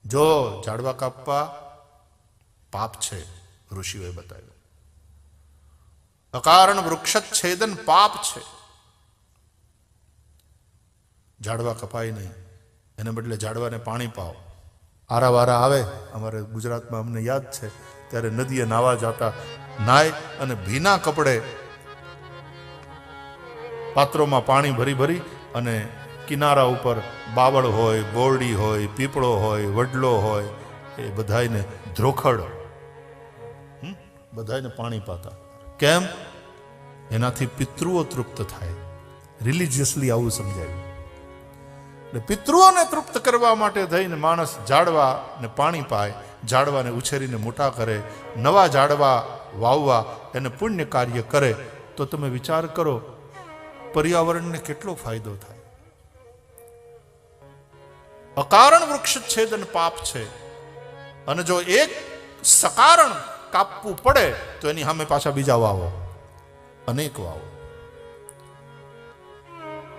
જો ઝાડવા કાપવા પાપ છે, ઋષિઓએ બતાવ્યું. અકારણ વૃક્ષચ્છેદન પાપ છે. ઝાડવા કપાય નહીં, એને બદલે ઝાડવાને પાણી પાઓ. આરા વારા આવે, અમારે ગુજરાતમાં અમને યાદ છે, ત્યારે નદીએ નાવા જતા, નાય અને ભીના કપડે પાત્રોમાં પાણી ભરી ભરી અને કિનારા ઉપર બાવળ હોય, બોરડી હોય, પીપળો હોય, વડલો હોય, એ બધાને ધ્રોખડ બધાને પાણી પાતા. કેમ? એનાથી પિતૃઓ તૃપ્ત થાય. રિલિજિયસલી આવું સમજાયું. એટલે પિતૃઓને તૃપ્ત કરવા માટે થઈને માણસ ઝાડવાને પાણી પાય, ઝાડવાને ઉછેરીને મોટા કરે, નવા ઝાડવા વાવવા, એને પુણ્ય કાર્ય કરે. તો તમે વિચાર કરો પર્યાવરણને કેટલો ફાયદો થાય. અકારણ વૃક્ષચ્છેદન પાપ છે, અને જો એક સકારણ કાપવું પડે તો એની સામે પાછા બીજા વાવો, અનેક વાવો.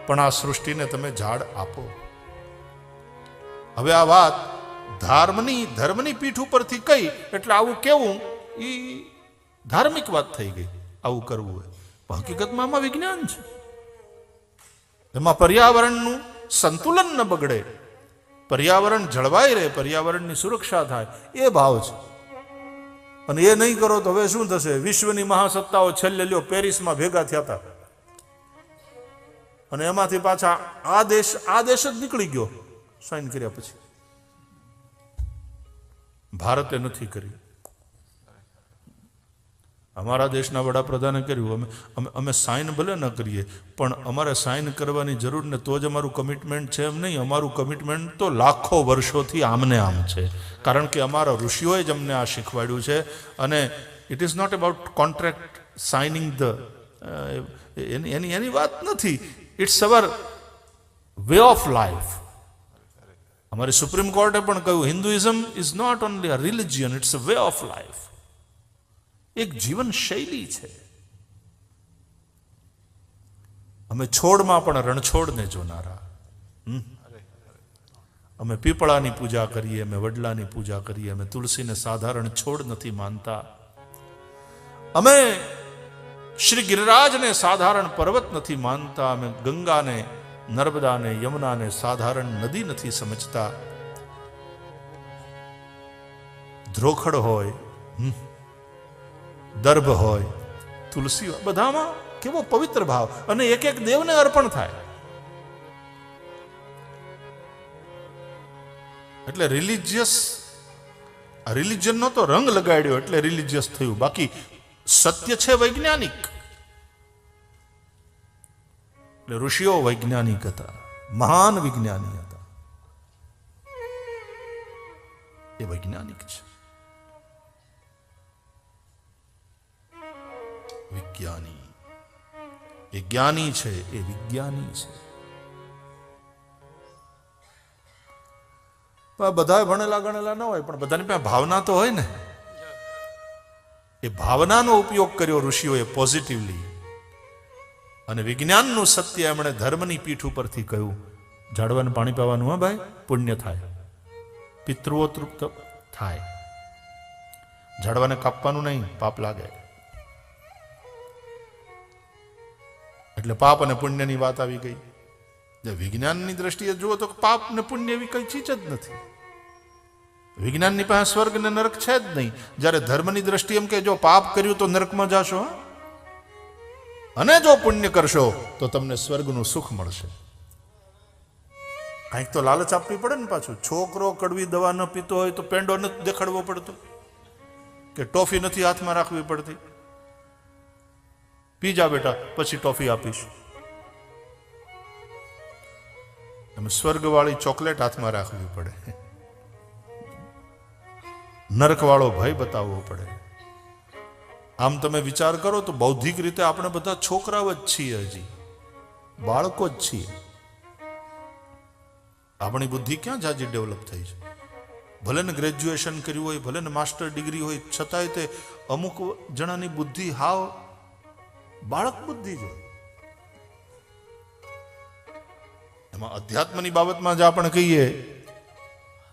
પણ આ સૃષ્ટિને તમે ઝાડ આપો. હવે આ વાત ધર્મની પીઠ ઉપરથી કઈ એટલે આવું કેવું એ ધાર્મિક વાત થઈ ગઈ. આવું કરવું હોય, હકીકતમાં આમાં વિજ્ઞાન છે. એમાં પર્યાવરણનું સંતુલન ન બગડે, પર્યાવરણ જળવાઈ રહે, પર્યાવરણની સુરક્ષા થાય, એ ભાવ છે. અને એ નહીં કરો તો હવે શું થશે? વિશ્વની મહાસત્તાઓ છેલ્લે લ્યો પેરિસમાં ભેગા થયા હતા, અને એમાંથી પાછા આ દેશ જ નીકળી ગયો સાઇન કર્યા પછી. ભારતે નથી કરી. અમારા દેશના વડાપ્રધાને કર્યું. અમે સાઇન ભલે ન કરીએ, પણ અમારે સાઇન કરવાની જરૂર ને તો જ અમારું કમિટમેન્ટ છે એમ નહીં. અમારું કમિટમેન્ટ તો લાખો વર્ષોથી આમને આમ છે, કારણ કે અમારા ઋષિઓએ જ અમને આ શીખવાડ્યું છે. અને it is not about contract signing એની વાત નથી. It's our way of life. અમારી સુપ્રીમ કોર્ટે પણ કહ્યું Hinduism is not only a religion, it's a way of life. એક જીવન શૈલી છે. અમે છોડમાં પણ રણછોડને જોનારા. અમે પીપળાની પૂજા કરીએ, અમે વડલાની પૂજા કરીએ, અમે તુલસીને સાધારણ છોડ નથી માનતા. અમે શ્રી ગિરિરાજને સાધારણ પર્વત નથી માનતા. અમે ગંગાને, નર્મદાને, યમુનાને સાધારણ નદી નથી સમજતા. ધ્રોખડ હોય, દર્ભ હોય, તુલસી હોય, બધામાં કેવો પવિત્ર ભાવ, અને એક એક દેવને અર્પણ થાય. એટલે રિલિજનનો તો રંગ લગાડ્યો એટલે રિલિજિયસ થયું. બાકી સત્ય છે વૈજ્ઞાનિક. એટલે ઋષિઓ વૈજ્ઞાનિક હતા, મહાન વિજ્ઞાની હતા. એ વૈજ્ઞાનિક છે, વિજ્ઞાની. એ જ્ઞાની છે, એ વિજ્ઞાની છે. બધા ભણેલા ગણેલા ન હોય, પણ બધાની પાસે ભાવના તો હોય ને. એ ભાવનાનો ઉપયોગ કર્યો ઋષિઓએ પોઝિટિવલી. અને વિજ્ઞાનનું સત્ય એમણે ધર્મની પીઠ ઉપરથી કહ્યું. ઝાડવાને પાણી પાવાનું, હા ભાઈ, પુણ્ય થાય, પિતૃઓ તૃપ્ત થાય. ઝાડવાને કાપવાનું નહીં, પાપ લાગે. એટલે પાપ અને પુણ્યની વાત આવી ગઈ. વિજ્ઞાનની દ્રષ્ટિએ જુઓ તો પાપ ને પુણ્ય એવી કઈ ચીજ જ નથી. વિજ્ઞાનની પાસે સ્વર્ગ ને નરક છે જ નહીં. જ્યારે ધર્મની દ્રષ્ટિએ એમ કે જો પાપ કર્યું તો નરકમાં જાશો, અને જો પુણ્ય કરશો તો તમને સ્વર્ગનું સુખ મળશે. કંઈક તો લાલચ આપવી પડે ને. પાછું છોકરો કડવી દવા ન પીતો હોય તો પેંડો નથી દેખાડવો પડતો, કે ટોફી નથી હાથમાં રાખવી પડતી. પી જા બેટા, પછી ટોફી આપીશ. એમ સ્વર્ગવાળી ચોકલેટ હાથમાં રાખવી પડે, નરકવાળો ભય બતાવવો પડે. આમ તમે વિચાર કરો તો બૌદ્ધિક રીતે આપણે બધા છોકરાઓ જ છીએ, હજી બાળકો જ છીએ. આપણી બુદ્ધિ ક્યાં જાજી ડેવલપ થઈ છે? ભલે ને ગ્રેજ્યુએશન કર્યું હોય, ભલે ને માસ્ટર ડિગ્રી હોય, છતાંય તે અમુક જણાની બુદ્ધિ હાવ બાળક બુદ્ધિ જ હોય. એમાં અધ્યાત્મની બાબતમાં જ આપણે કહીએ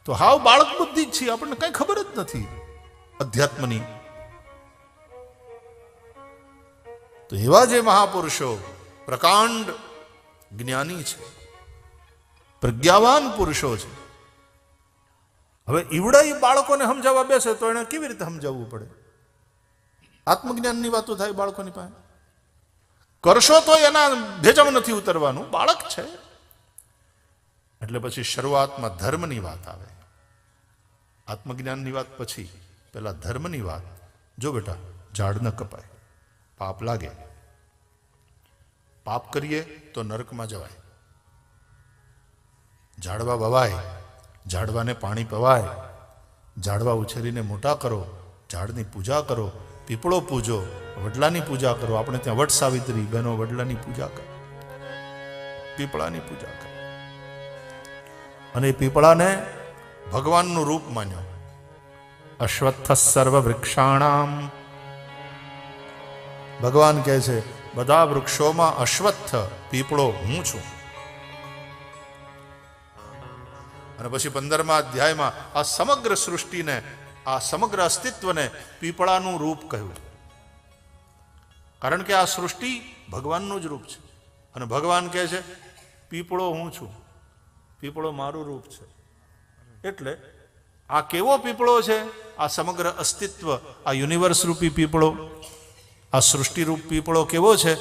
તો હાવ બાળક બુદ્ધિ જ છીએ, આપણને કઈ ખબર જ નથી અધ્યાત્મની. તો એવા જે મહાપુરુષો પ્રકાંડ જ્ઞાની છે, પ્રજ્ઞાવાન પુરુષો છે. હવે ઈવડા એ બાળકોને સમજાવવા બેસે તો એને કેવી રીતે સમજાવવું પડે? આત્મજ્ઞાનની વાતો થાય બાળકોની પાસે, કરશો તો એના ભેજામાં નથી ઉતરવાનું, બાળક છે. એટલે પછી શરૂઆતમાં ધર્મની વાત આવે, આત્મજ્ઞાનની વાત પછી પેલા ધર્મની વાત. જો બેટા, ઝાડ ન કપાય, પાપ લાગે, પાપ કરીએ તો નરકમાં જવાય. ઝાડવા વવાય, ઝાડવાને પાણી પવાય, ઝાડવા ઉછેરીને મોટા કરો, ઝાડની પૂજા કરો, પીપળો પૂજો, વડલાની પૂજા કરો. આપણે ત્યાં વટ સાવિત્રી બહેનો વડલાની પૂજા કરે, પીપળાની પૂજા કરે. અને એ પીપળાને ભગવાનનું રૂપ માન્યો. અશ્વત્થ સર્વ વૃક્ષાણામ, ભગવાન કહે છે બધા વૃક્ષોમાં અશ્વત્થ પીપળો હું છું. અને પછી 15મા અધ્યાયમાં આ સમગ્ર સૃષ્ટિને, આ સમગ્ર અસ્તિત્વને પીપળાનું રૂપ કહ્યું. કારણ કે આ સૃષ્ટિ ભગવાનનું જ રૂપ છે. અને ભગવાન કહે છે પીપળો હું છું, પીપળો મારું રૂપ છે. એટલે આ કેવો પીપળો છે? આ સમગ્ર અસ્તિત્વ, આ યુનિવર્સ રૂપી પીપળો, આ સૃષ્ટિ રૂપ પીપળો કેવો છે?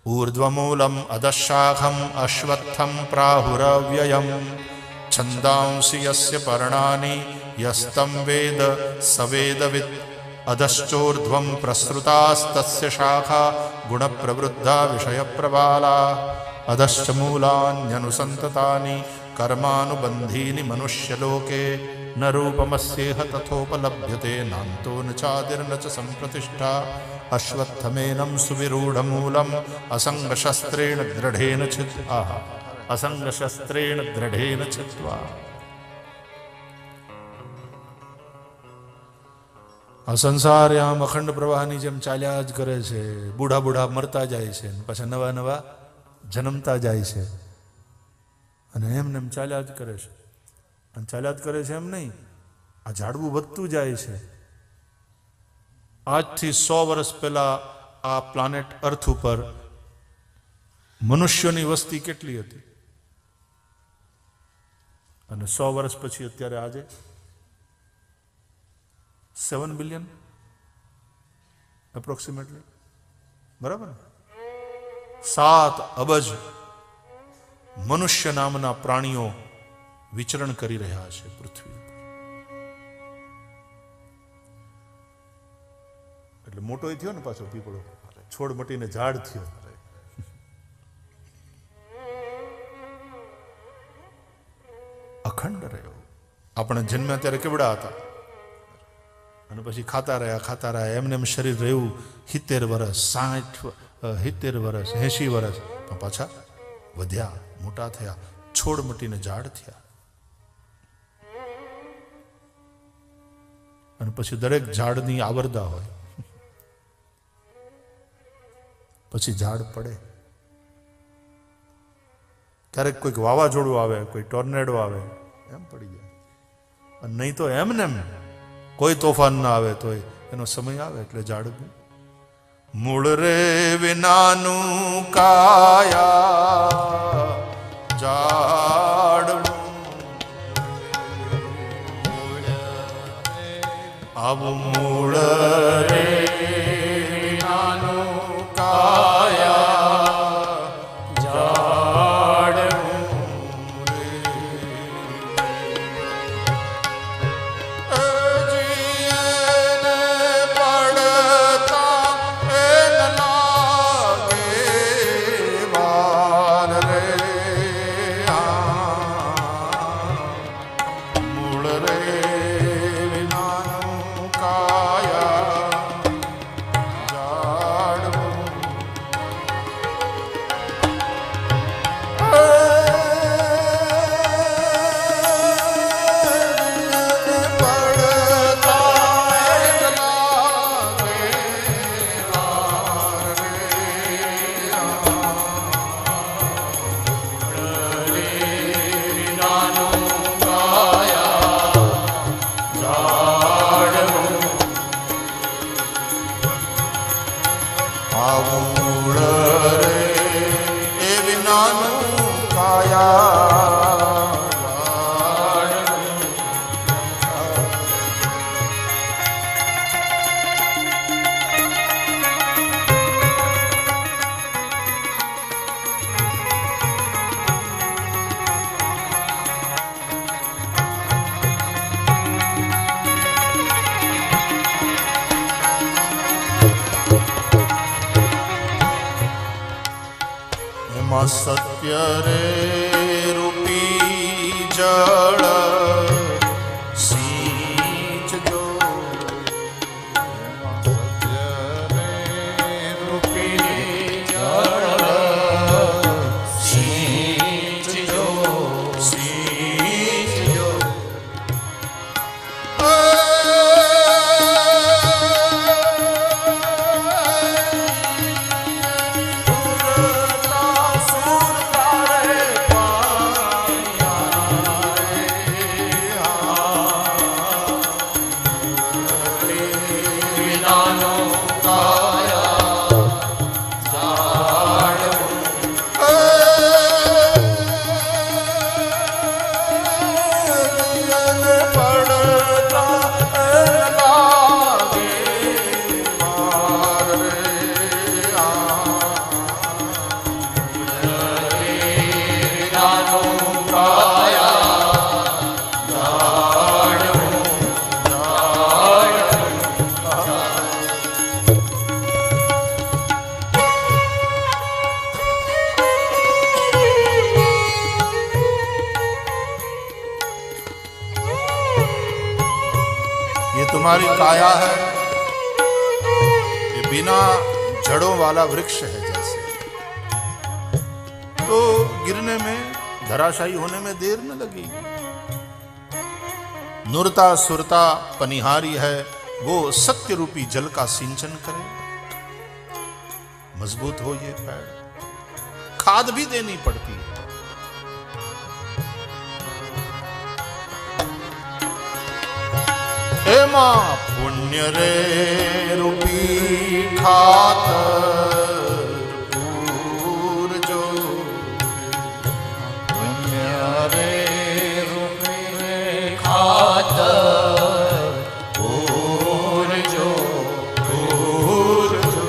ઊર્ધ્વમૂલમ અધશાખમ અશ્વત્થમ પ્રાહુરવ્યયમ છંદાંસી યસ્ય પર્ણાની યસ્તમ વેદ સવેદવિદ અધશ્ચોર્ધ્વમ પ્રસૃતાસ્તસ્ય શાખા ગુણપ્રવૃદ્ધા વિષયપ્રબાલા અધશ્ચ મૂલાન્યનુસંતતાની કર્માનુબંધીની મનુષ્યલોકે ન રૂપમસ્યેહ તથોપલભ્યતે નાન્તો ન ચાદિર્ન ચ સંપ્રતિષ્ઠા અશ્વત્થમેનમ સુવિરૂઢમૂલમ અસંગશસ્ત્રેણ દ્રઢેન છિત્વા અસંગશસ્ત્રેણ દ્રઢેન છિત્વા. આ સંસાર આમ અખંડ પ્રવાહની જેમ ચાલ્યા જ કરે છે. બુઢા બુઢા મરતા જાય છે, પાછા નવા નવા જન્મતા જાય છે, અને એમને એમ ચાલ્યા જ કરે છે. અને ચાલ્યા જ કરે છે એમ નહીં, આ ઝાડવું વધતું જાય છે. આજથી 100 વર્ષ પહેલા આ પ્લાનેટ અર્થ ઉપર મનુષ્યોની વસ્તી કેટલી હતી? અને 100 વર્ષ પછી અત્યારે આજે 7 બિલિયન એપ્રોક્સિમેટલી, બરાબર? 7 અબજ મનુષ્ય નામના પ્રાણીઓ વિચરણ કરી રહ્યા છે પૃથ્વી ઉપર. એટલે મોટો થયો ને પાછો પીપળો, છોડ મટીને ઝાડ થયો. અખંડ રહ્યો. આપણે જન્મ્યા ત્યારે કેવડા હતા, અને પછી ખાતા રહ્યા એમને એમ શરીર રહ્યું 70 વર્ષ, 60, 70 વર્ષ, 80 વર્ષ, પણ પાછા વધ્યા, મોટા થયા, છોડ મટીને ઝાડ થયા. અને પછી દરેક ઝાડની આવરદા હોય, પછી ઝાડ પડે. ક્યારેક કોઈક વાવાઝોડું આવે, કોઈ ટોર્નેડો આવે, એમ પડી જાય. અને નહીં તો એમને એમ કોઈ તોફાન ના આવે તો એનો સમય આવે એટલે ઝાડ મૂળ રે વિનાનું કાયા ઝાડ આવું મૂળ રે વિનાનું કાયા ઝાડ असत्य रे रूपी जड़ सींच जो, असत्य रे रूपी जड़ सींच जो, सींच जो। तुम्हारी काया है, ये बिना जड़ों वाला वृक्ष है जैसे, तो गिरने में, धराशायी होने में देर न लगी। नुरता सुरता पनिहारी है, वो सत्य रूपी जल का सिंचन करे। मजबूत हो ये पेड़, खाद भी देनी पड़ती है। हे मां पुण्य रे रूपी खातर पूर जो, पुण्य रे रूपी खातर पूर जो, पूर जो।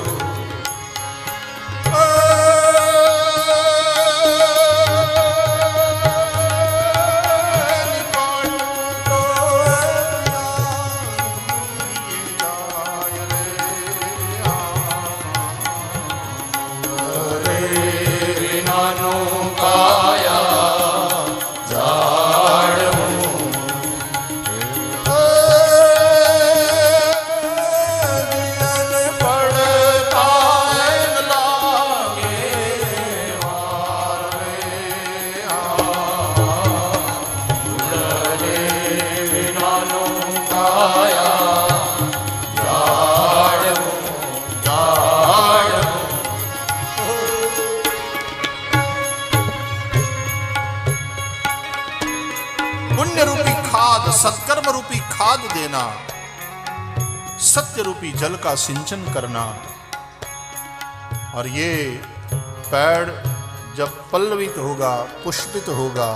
पुण्य रूपी खाद, सत्कर्म रूपी खाद देना, सत्य रूपी जल का सिंचन करना। और ये पेड़ जब पल्लवित होगा, पुष्पित होगा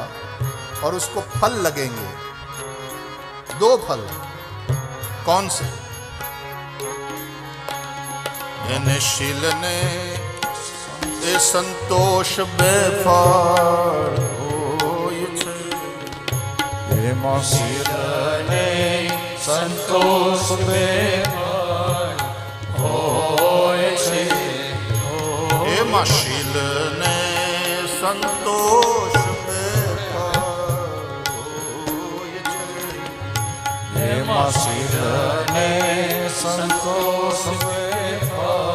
और उसको फल लगेंगे, 2 फल। कौन से? शिलने ए संतोष बेफल होय छे, एमा शिलने संतोष बेफल होय छे, एमा शिलने संतोष बेफल होय छे, एमा शिलने संतोष बेफल।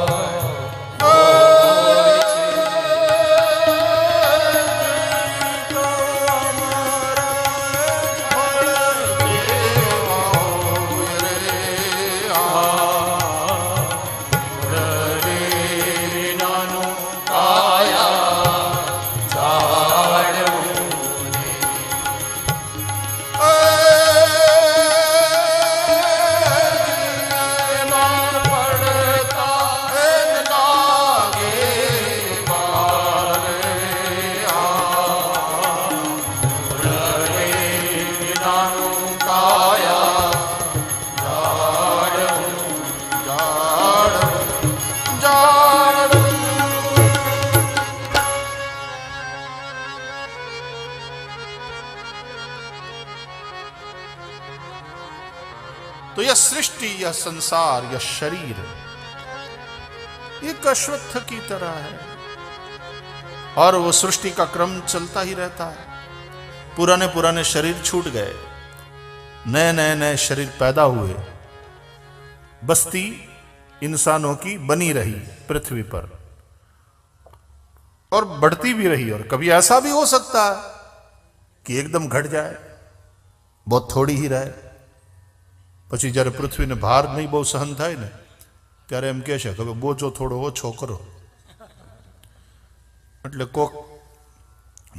तो यह सृष्टि, यह संसार, यह शरीर एक अश्वत्थ की तरह है। और वो सृष्टि का क्रम चलता ही रहता है। पुराने पुराने शरीर छूट गए, नए नए नए शरीर पैदा हुए, बस्ती इंसानों की बनी रही पृथ्वी पर और बढ़ती भी रही। और कभी ऐसा भी हो सकता है कि एकदम घट जाए, बहुत थोड़ी ही रहे। પછી જ્યારે પૃથ્વીને ભાર નહીં બહુ સહન થાય ને ત્યારે એમ કહે છે કે બોજો થોડો ઓછો કરો, એટલે કોક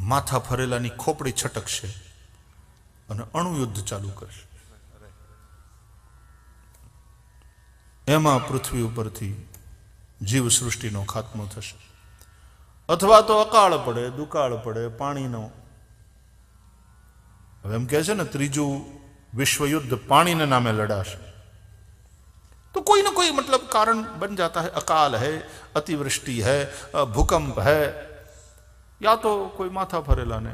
માથા ફરેલાની ખોપડી છટકશે અને અણુયુદ્ધ ચાલુ કરશે। એમાં પૃથ્વી ઉપરથી જીવ સૃષ્ટિનો ખાત્મો થશે, અથવા તો અકાળ પડે, દુકાળ પડે, પાણીનો। હવે એમ કહે છે ને ત્રીજું विश्व युद्ध पानी ने नामे लड़ाशे, तो कोई ना कोई मतलब कारण बन जाता है। अकाल है, अतिवृष्टि है, भूकंप है, या तो कोई माथा फरेला ने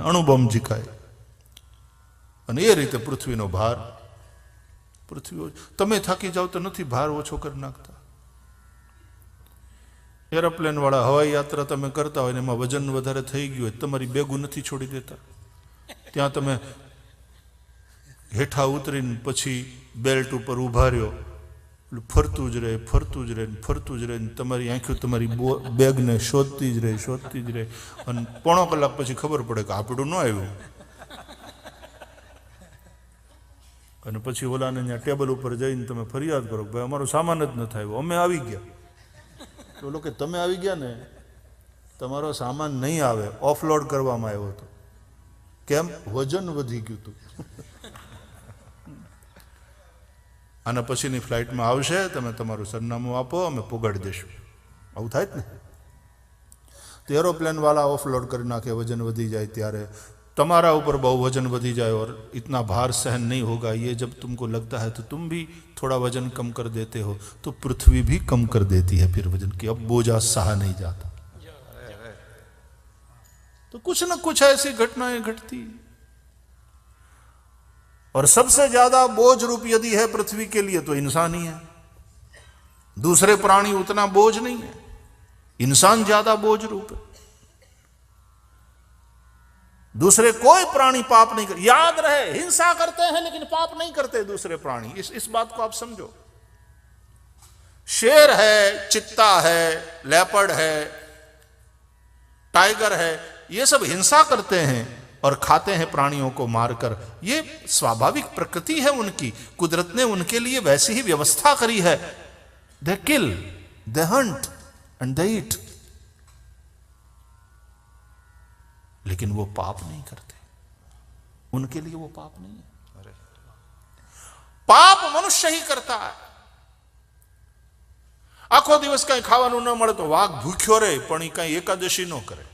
अणुबॉम्ब जीकाय અને એ રીતે પૃથ્વીનો ભાર પૃથ્વી તમે થાકી જાવ તો નથી ભાર ઓછો કરી નાખતા। એરોપ્લેન વાળા હવાઈ યાત્રા તમે કરતા હોય ને એમાં વજન વધારે થઈ ગયું હોય, તમારી બેગું નથી છોડી દેતા, ત્યાં તમે હેઠા ઉતરીને પછી બેલ્ટ ઉપર ઉભા રહ્યો, ફરતું જ રહે, ફરતું જ રહે, ફરતું જ રહે, તમારી આંખો તમારી બેગને શોધતી જ રહે, શોધતી જ રહે, અને પોણો કલાક પછી ખબર પડે કે આપણું ન આવ્યું, અને પછી ઓલાને ત્યાં ટેબલ ઉપર જઈને તમે ફરિયાદ કરો ભાઈ અમારો સામાન જ નથી આવ્યો, અમે આવી ગયા। તો ઓલો કે તમે આવી ગયા ને, તમારો સામાન નહીં આવે, ઓફલોડ કરવામાં આવ્યો હતો। કેમ? વજન વધી ગયું હતું। આના પછીની ફ્લાઇટમાં આવશે, તમે તમારું સરનામું આપો, અમે પોગાડી દઈશું। આવું થાય જ ને। તો એરોપ્લેન વાળા ઓફલોડ કરી નાખે, વજન વધી જાય ત્યારે तुम्हारा ऊपर बहुत वजन वधी जाए और इतना भार सहन नहीं होगा, ये जब तुमको लगता है तो तुम भी थोड़ा वजन कम कर देते हो, तो पृथ्वी भी कम कर देती है फिर वजन की, अब बोझा सहा नहीं जाता। तो कुछ न कुछ ऐसी घटनाएं घटती। और सबसे ज्यादा बोझ रूप यदि है पृथ्वी के लिए तो इंसान ही है, दूसरे प्राणी उतना बोझ नहीं है, इंसान ज्यादा बोझ रूप है। दूसरे कोई प्राणी पाप नहीं करते, याद रहे हिंसा करते हैं लेकिन पाप नहीं करते दूसरे प्राणी, इस बात को आप समझो। शेर है, चित्ता है, लेपर्ड है, टाइगर है, ये सब हिंसा करते हैं और खाते हैं प्राणियों को मारकर, ये स्वाभाविक प्रकृति है उनकी, कुदरत ने उनके लिए वैसी ही व्यवस्था करी है। दे किल, दे हंट एंड दे ईट, लेकिन वो पाप नहीं करते, उनके लिए वो पाप नहीं है। पाप मनुष्य ही करता है। आखो दिवस कहीं खावानू न मळे तो वाघ भूख्यो रहे पण कहीं एकादशी न करे।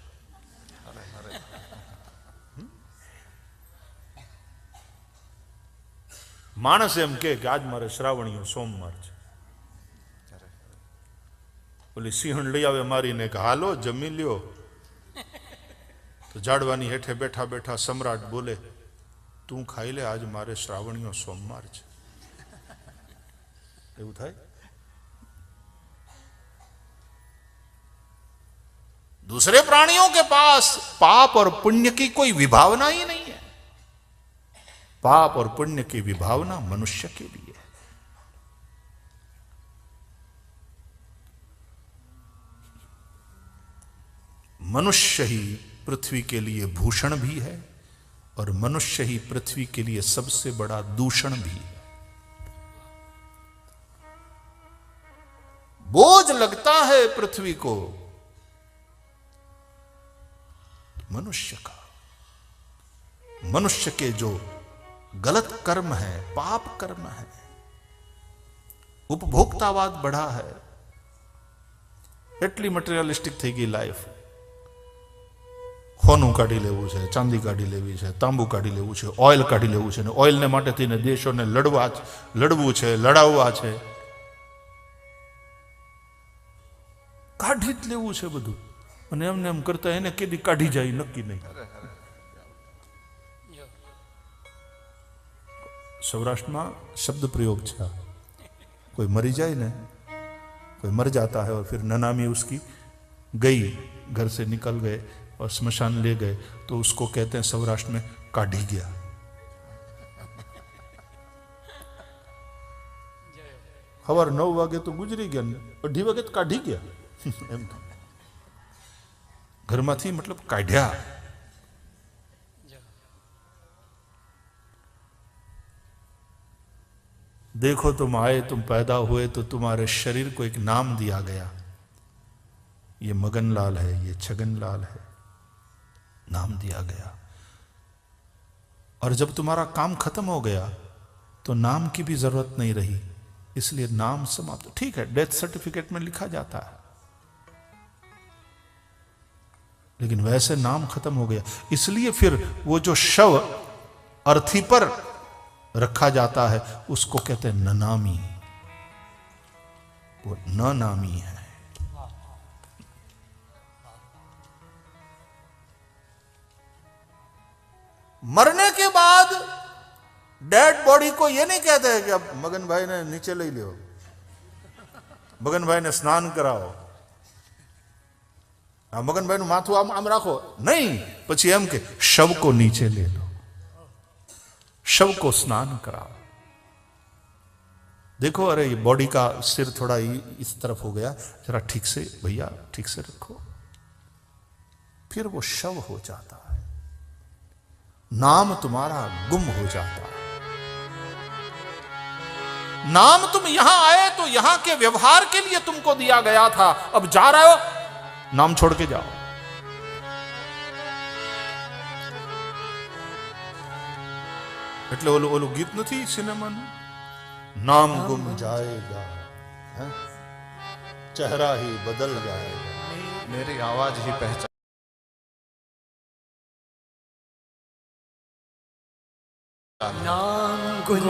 मानस एम के आज मारे श्रावणियो सोमवार छे, बोली सिंहण लई आवे मारीने के हालो जमी ल्यो, तो जाड़वानी हेठे बैठा बैठा सम्राट बोले तू खाई ले, आज मारे श्रावणियो सोमवार छे। एवुं थाय। दूसरे प्राणियों के पास पाप और पुण्य की कोई विभावना ही नहीं है। पाप और पुण्य की विभावना मनुष्य के लिए है। मनुष्य ही पृथ्वी के लिए भूषण भी है और मनुष्य ही पृथ्वी के लिए सबसे बड़ा दूषण भी है। बोझ लगता है पृथ्वी को मनुष्य का, मनुष्य के जो गलत कर्म है, पाप कर्म है, उपभोक्तावाद बढ़ा है, એટલી મટીરિયલિસ્ટિક થઈ ગઈ લાઈફ। હોનું કાઢી લેવું છે, ચાંદી કાઢી લેવી છે, તાંબુ કાઢી લેવું છે, ઓઇલ કાઢી લેવું છે, ને ઓઇલને માટે થઈને દેશોને લડવું છે, લડાવવા છે, કાઢી જ લેવું છે બધું, અને એમને એમ કરતા એને કેદી કાઢી જાય નક્કી નહીં। સૌરાષ્ટ્રમાં શબ્દ પ્રયોગ છે, कोई मरी जाए ना, कोई मर जाता है और फिर ननामी उसकी गई, घर से निकल गए और स्मशान ले गए तो उसको कहते हैं सौराष्ट्र में काढ़ी गया। सवार 9 वागे तो गुजरी गया, 2:30 वागे तो काढ़ी गया। એમ તો ઘરમાંથી મતલબ કાઢ્યા। देखो तुम आए, तुम पैदा हुए तो तुम्हारे शरीर को एक नाम दिया गया, ये मगनलाल है, ये छगनलाल है, नाम दिया गया। और जब तुम्हारा काम खत्म हो गया तो नाम की भी जरूरत नहीं रही, इसलिए नाम समाप्त। ठीक है, डेथ सर्टिफिकेट में लिखा जाता है, लेकिन वैसे नाम खत्म हो गया। इसलिए फिर वो जो शव अर्थी पर रखा जाता है उसको कहते हैं ननामी, वो न नामी है। मरने के बाद डेड बॉडी को ये नहीं कहते हैं कि अब मगन भाई ने नीचे ले लियो, मगन भाई ने स्नान कराओ, मगन भाई माथु आम आम राखो, नहीं, પછી એમ કે शव को नीचे ले लो, शव को स्नान कराओ। देखो, अरे ये बॉडी का सिर थोड़ा इस तरफ हो गया, जरा ठीक से भैया ठीक से रखो, फिर वो शव हो जाता है, नाम तुम्हारा गुम हो जाता है। नाम तुम यहां आए तो यहां के व्यवहार के लिए तुमको दिया गया था, अब जा रहे हो, नाम छोड़ के जाओ। એટલે ઓલું ગીત નથી સિનેમાનું, નામ ગુમ જાएगा, चेहरा ही बदल जाएगा, मेरी आवाज ही पहचान। नाम गुम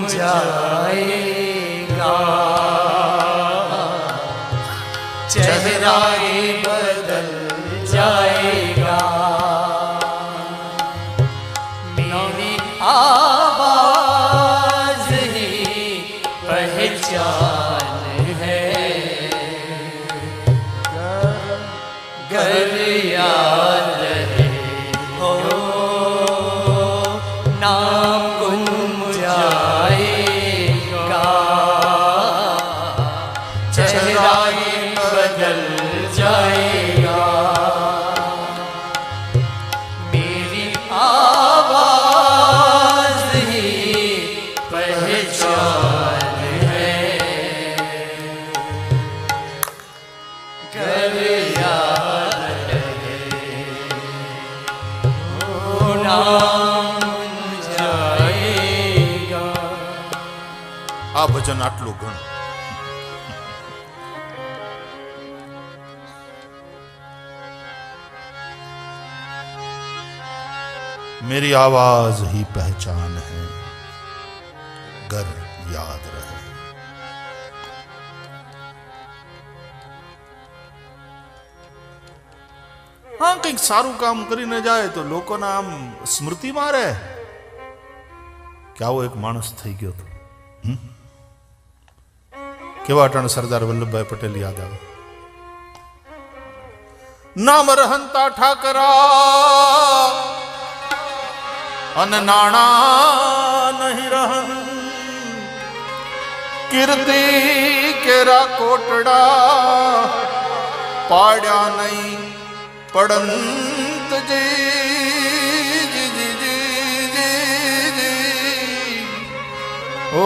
जाएगा, चेहरा ही बदल जाएगा, मेरी आवाज ही पहचान है, घर याद रहे हो, नाम गुम जाएगा, चेहरा ही बदल जाएगा, मेरी आवाज ही पहचान है, घर याद रहे हो, नाम जाएगा। આ ભજન આટલું ઘણું। मेरी आवाज ही पहचान है, घर याद रहे। हाँ, કંઈક સારું કામ કરીને જાય તો લોકોના આમ સ્મૃતિમાં રહે કે આવો એક માણસ થઈ ગયો હતો। કેવા અટાણે સરદાર વલ્લભભાઈ પટેલ યાદ આવે। નામ રહંતા ઠાકરા અન નાણા નહીં રહન, કીર્તિ કેરા કોટડા પાડ્યા નહીં પડંત જી, ઓ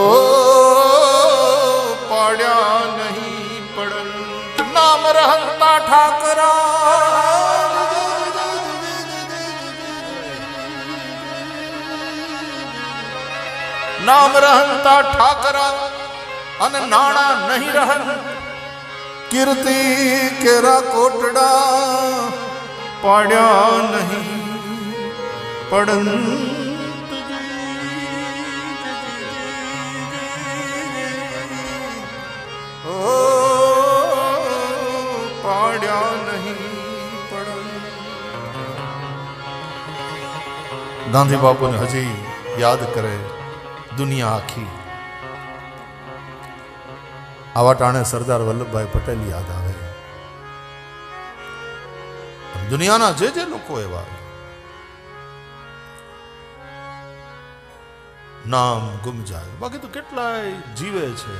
પાડ્યા નહીં પડંત, નામ રહંતા ઠાકરા नाम रहता ठाकरा अन नाणा नहीं रहन, कीर्ति केरा कोटड़ा पाड्या नहीं पड़न, ओ पाड्या नहीं पड़न। गांधी बापू ने हजी याद करे दुनिया आखी। आवा टाणे सरदार वल्लभभाई पटेल याद आवे। દુનિયાના જે લોકો એવા નામ ગુમ જાય, બાકી તો કેટલાય જીવે છે,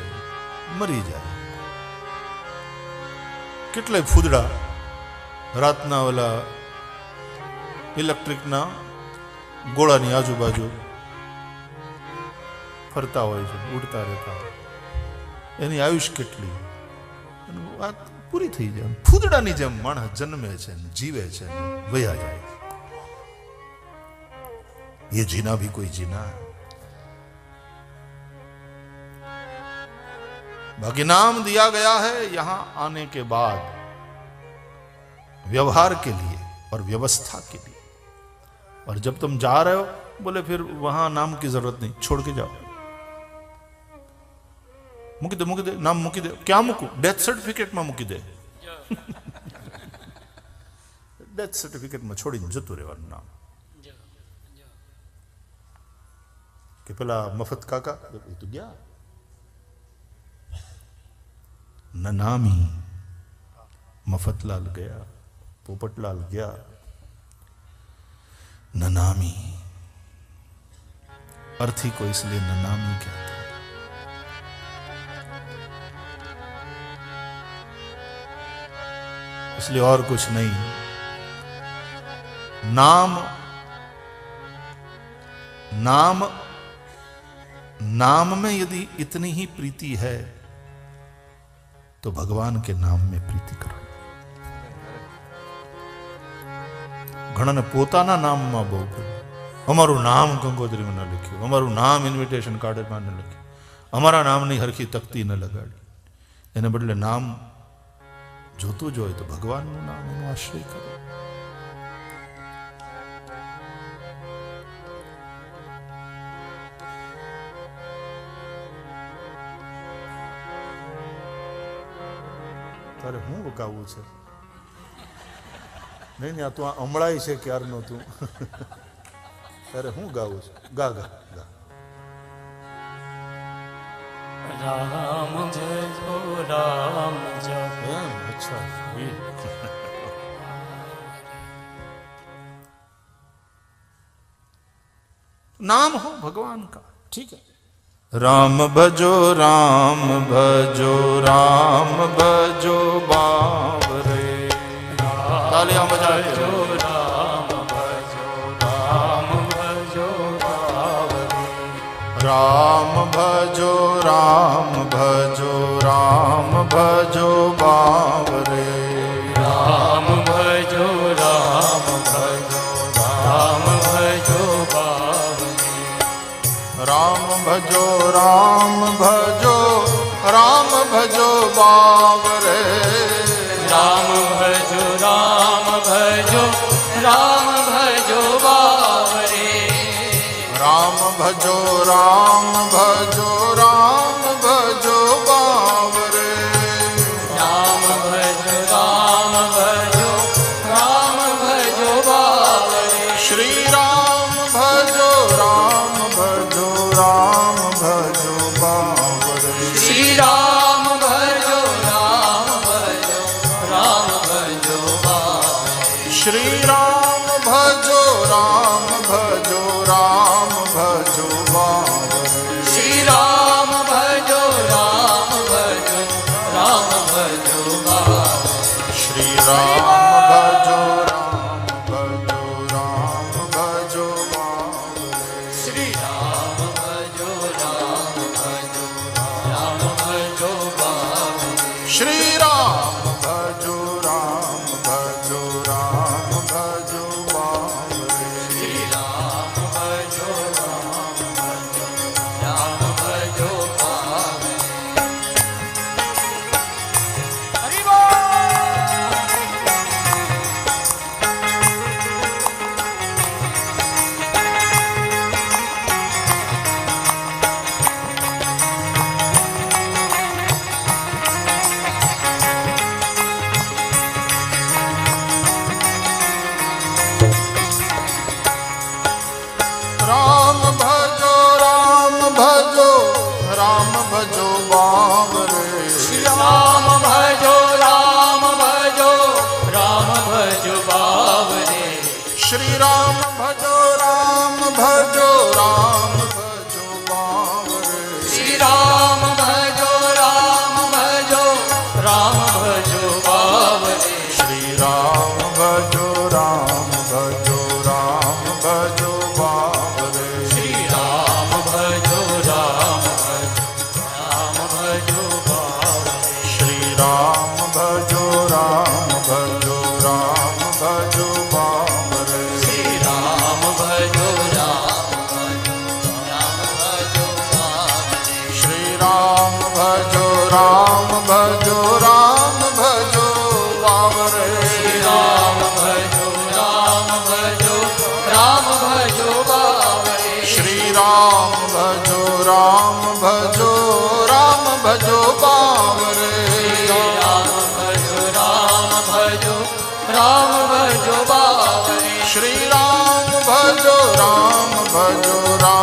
મરી જાય. કેટલાય ફૂદડા રાતના ઓલા ઇલેક્ટ્રિકના ગોળાની આજુબાજુ ફરતા હોય છે, ઉડતા રહેતા હોય. એની આયુષ કેટલી, વાત પૂરી થઈ જાય. ફૂદડાની જેમ માણસ જન્મે છે, જીવે છે, વયા જાય. ये जीना भी कोई जीना है. बाकी नाम दिया गया है यहां आने के बाद व्यवहार के लिए और व्यवस्था के लिए. और जब तुम जा रहे हो बोले फिर वहां नाम की जरूरत नहीं, छोड़ के जाओ. મૂકી દે નામ મૂકી દે. ક્યાં મૂકું? ડેથ સર્ટિફિકેટમાં મૂકી દે. ડેથ સર્ટિફિકેટમાં છોડીને જતું રહેવાનું નામ. કે પેલા મફત કાકા એ તો ગયા. ननामी मफतलाल गया, पोपटलाल गया. ननामी अर्थी को इसलिए ननामी कहते हैं. इसलिए और कुछ नहीं. नाम नाम नाम में यदि इतनी ही प्रीति है तो भगवान के नाम में प्रीति करो. ઘણાને પોતાના નામમાં બહુ કર્યું. અમારું નામ કંકોત્રીમાં ન લખ્યું, અમારું નામ ઇન્વિટેશન કાર્ડમાં ન લખ્યું, અમારા નામની હરખી તકતી ન લગાડી. એને બદલે નામ જોતું જ હોય તો ભગવાનનું નામ એનો આશ્રય કરો. તારે હું વકાવવું છે? નહીં આ તું આ અમળાય છે ક્યારનો તું. તારે હું ગાવું છે? ગા ગા ગા. राम जपो राम जपो. એમ અચ્છા. नाम हो भगवान का, ठीक है. राम भजो राम भजो राम भजो बावरे. तालियां बजाओ. राम भजो राम भजो बावरे. राम भजो राम भजो राम भजो बावरे. राम भजो राम भजो राम भजो बावरे. राम भजो राम भजो राम भजो बावरे. राम भजो राम भजो राम भजो बावरे. राम भजो राम भजो राम भजो बावरे. राम भजो राम भजो राम भजो बावरे. श्री राम भजो राम भजो राम भजो बावरे. श्री राम भजो राम भजो राम भजो बावरे. श्री राम भजो राम भजो राम भजो बावरे. श्री राम भजो राम भजो राम भजो बावरे. श्री राम भजो राम भजो राम भजो बावरे. श्री राम भजो राम भजो राम भजो बावरे. श्री राम भजो राम भजो राम भजो बावरे. श्री राम भजो राम भजो राम भजो बावरे. हरि बोल. શ્રી રામ ભજો રામ ભજો રામ ભજો બાવરે શ્રી રામ ભજો રામ ભજો રામ ભજો બાવરે શ્રી રામ ભજો રામ ભજો રામ ભજો બાવરે શ્રી રામ ભજો રામ ભજો બાવરે શ્રી રામ ભજો રામ ભજો રામ ભજો બાવરે શ્રી રામ ભજો રામ ભજો બાવરે શ્રી રામ ભજો રામ ભજો રામ ભજો બાવરે શ્રી રામ ભજો રામ ભજો રામ ભજો બાવરે શ્રી રામ ભજો રામ ભજો રામ ભજો બાવરે રામ ભજો રામ ભજો રામ ભજો બાવરે શ્રી રામ ભજો રામ ભજો રામ